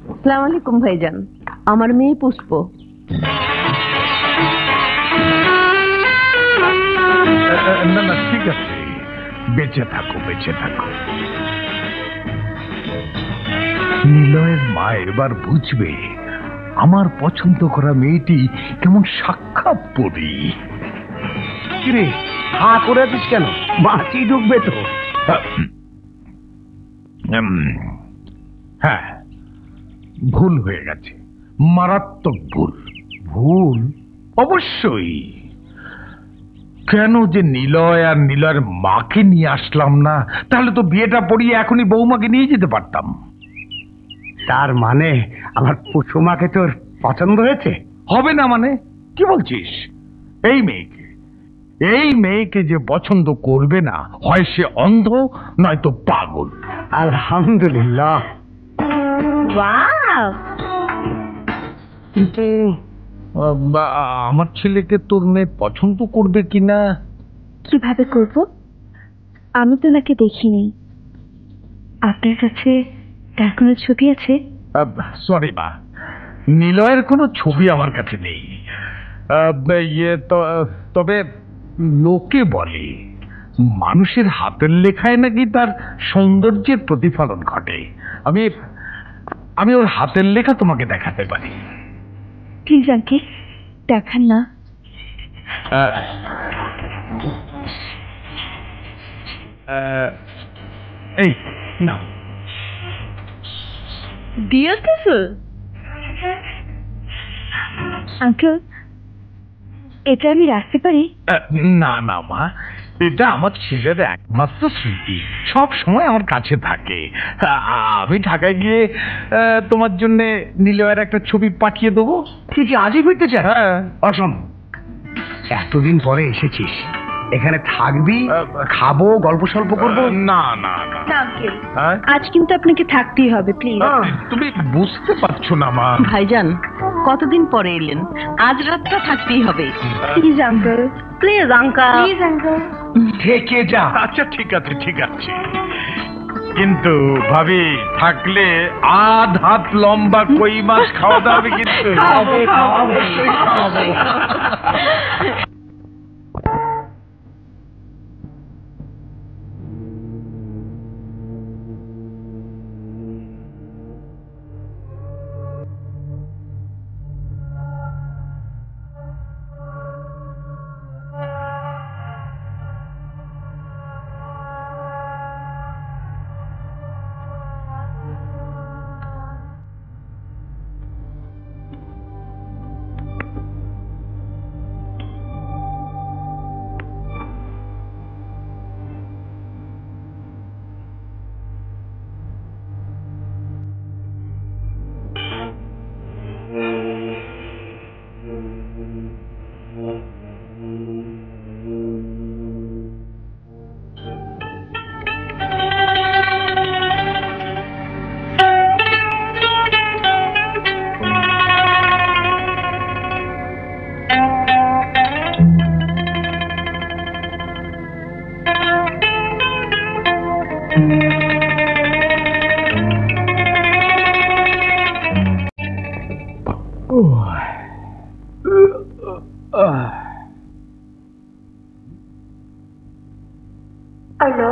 আসসালামু আলাইকুম ভাইজান, আমার মেয়ে পুষ্প। না না ঠিক আছে, বেঁচে থাকো বেঁচে থাকো। নিলয়ের মা এবার বুঝবে আমার পছন্দ করা মেয়েটি কেমন সাক্ষাৎ পড়ি। কিরে হা করে আছিস কেন? মাছি ঢুকবে তো। হ্যাঁ, ভুল হয়ে গেছে, মারাত্মক ভুল। ভুল? অবশ্যই। কেন যে নিলয় আর নিলয়ের মাকে নিয়ে আসলাম না? তাহলে তো বিয়েটা পড়িয়ে এখনই বৌমাকে নিয়ে যেতে পারতাম। তার মানে আমার পুষুমাকে তোর পছন্দ হয়েছে? হবে না মানে? কি বলছিস? এই মেয়েকে যে পছন্দ করবে না, হয় সে অন্ধ নয়তো পাগল। আলহামদুলিল্লাহ। কিন্তু আমার ছেলেকে তোর মেয়ে পছন্দ করবে কিনা? কিভাবে করব? আমি তো নাকি দেখিনি। আপনার কাছে তার কোনো ছবি আছে? সরি মা, নিলয়ের কোনো ছবি আমার কাছে নেই। তবে লোকে বলে মানুষের হাতের লেখায় নাকি তার সৌন্দর্যের প্রতিফলন ঘটে। আমি ওর হাতের লেখা তোমাকে দেখাতে পারি। প্লিজ আঙ্কেল দেখান না। এই না, বিউটিফুল। আঙ্কেল এটা আমি রাখতে পারি? না না মা, এটা আমার ছেলের একমাত্র স্মৃতি, সব সময় আমার কাছে থাকে। আমি ঢাকায় গিয়ে তোমার জন্য নিলয়ের একটা ছবি পাঠিয়ে দেবো। তুই কি আজই ফিরতে চাস? হ্যাঁ। অসম, এতদিন পরে এসেছিস, এখানে থাকবি, খাবো, গল্প সল্প করবো। না না না, আঙ্কেল হ্যাঁ? আজ কিন্তু আপনাকে থাকতেই হবে প্লিজ। তুমি বুঝতে পারছো না মা। ভাইজান কতদিন পরে এলেন, আজ রাতটা থাকতেই হবে। Please uncle, please uncle. Please uncle. থেকে যা। আচ্ছা ঠিক আছে ঠিক আছে, কিন্তু ভাবি থাকলে আধ হাত লম্বা কই মাছ খাওয়া দাওয়া হবে কিন্তু। অবশ্যই খাওয়াবো। হ্যালো।